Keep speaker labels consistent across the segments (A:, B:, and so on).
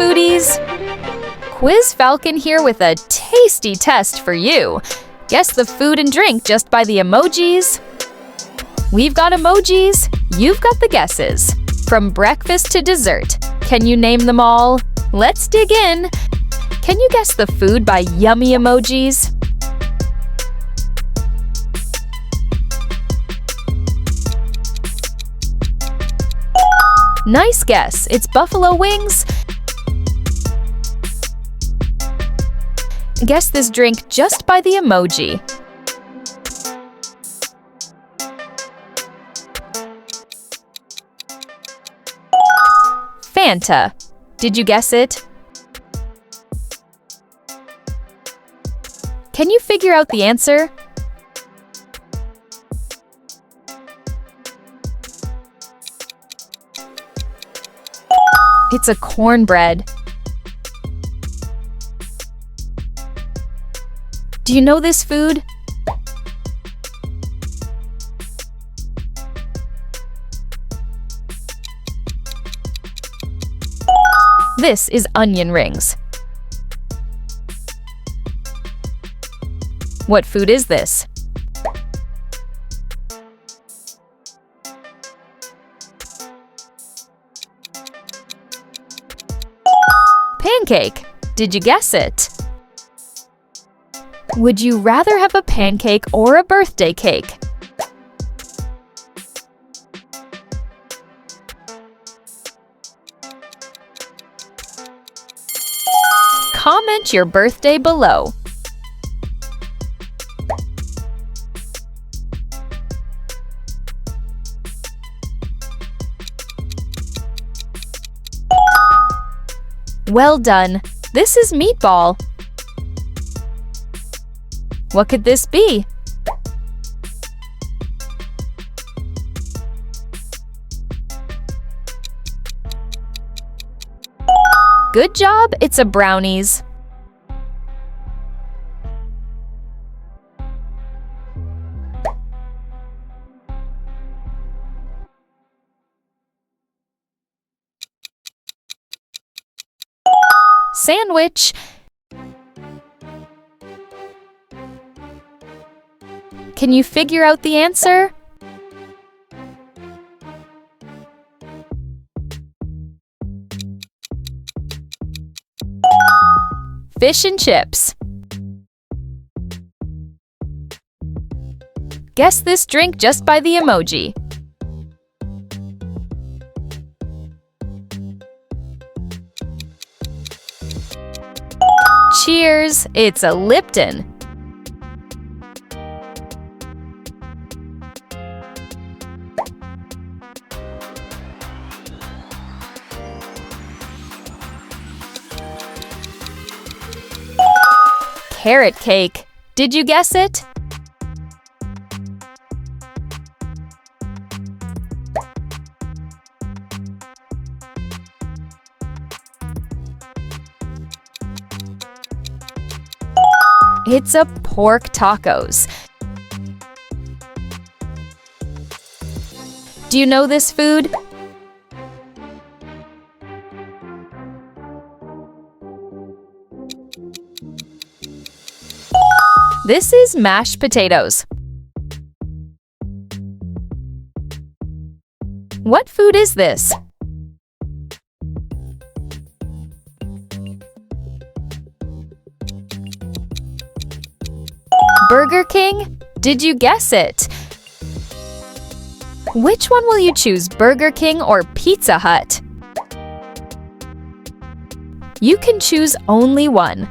A: foodies! Quiz Falcon here with a tasty test for you. Guess the food and drink just by the emojis. We've got emojis, you've got the guesses. From breakfast to dessert, can you name them all? Let's dig in. Can you guess the food by yummy emojis? Nice guess, it's buffalo wings. Guess this drink just by the emoji. Fanta. Did you guess it? Can you figure out the answer? It's a cornbread. Do you know this food? This is onion rings. What food is this? Pancake. Did you guess it? Would you rather have a pancake or a birthday cake? Comment your birthday below. Well done. This is meatball. What could this be? Good job, it's a brownies. Sandwich. Can you figure out the answer? Fish and chips. Guess this drink just by the emoji. Cheers! It's a Lipton. Carrot cake. Did you guess it? It's a pork tacos. Do you know this food? This is mashed potatoes. What food is this? Burger King? Did you guess it? Which one will you choose, Burger King or Pizza Hut? You can choose only one.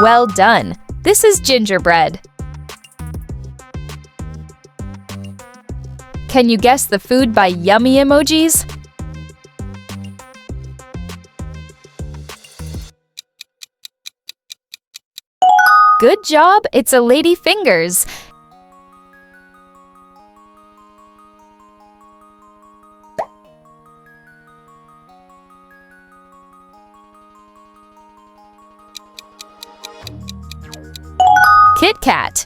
A: Well done. This is gingerbread. Can you guess the food by yummy emojis? Good job, it's a lady fingers. Kit Kat.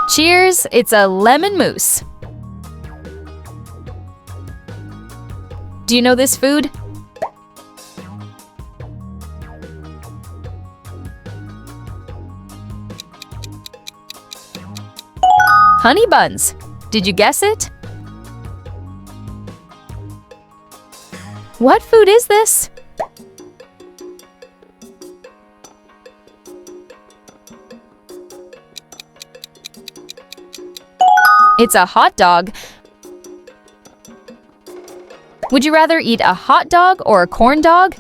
A: Cheers, it's a lemon mousse. Do you know this food? Honey buns. Did you guess it? What food is this? It's a hot dog. Would you rather eat a hot dog or a corn dog?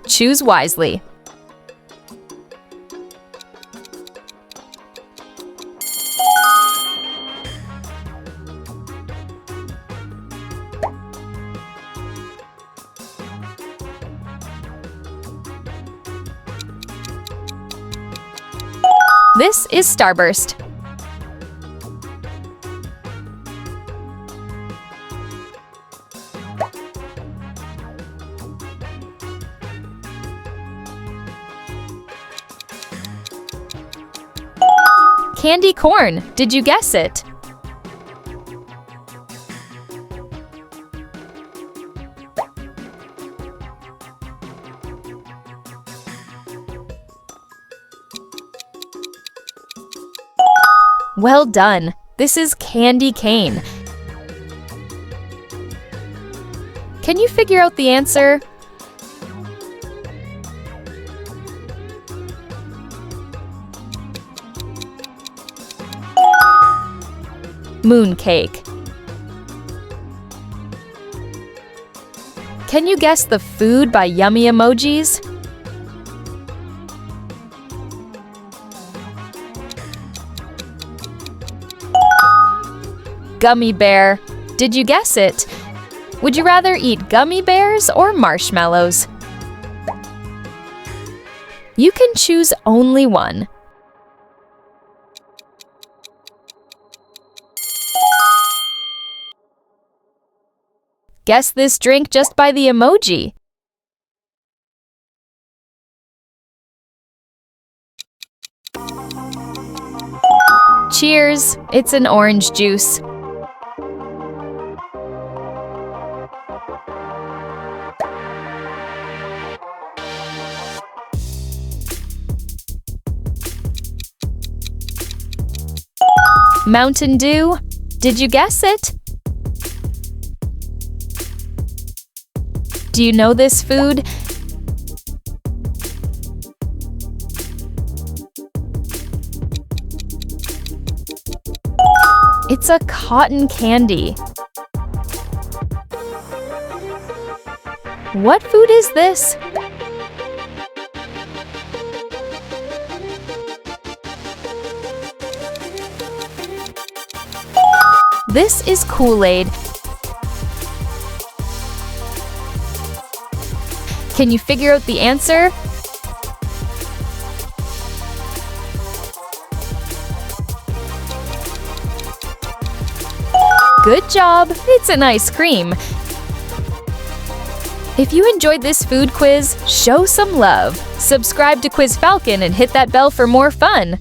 A: Choose wisely. This is Starburst. Candy corn. Did you guess it? Well done. This is candy cane. Can you figure out the answer? Mooncake. Can you guess the food by yummy emojis? Gummy bear. Did you guess it? Would you rather eat gummy bears or marshmallows? You can choose only one. Guess this drink just by the emoji. Cheers, it's an orange juice. Mountain Dew. Did you guess it? Do you know this food? It's a cotton candy. What food is this? This is Kool-Aid. Can you figure out the answer? Good job! It's an ice cream. If you enjoyed this food quiz, show some love. Subscribe to Quiz Falcon and hit that bell for more fun.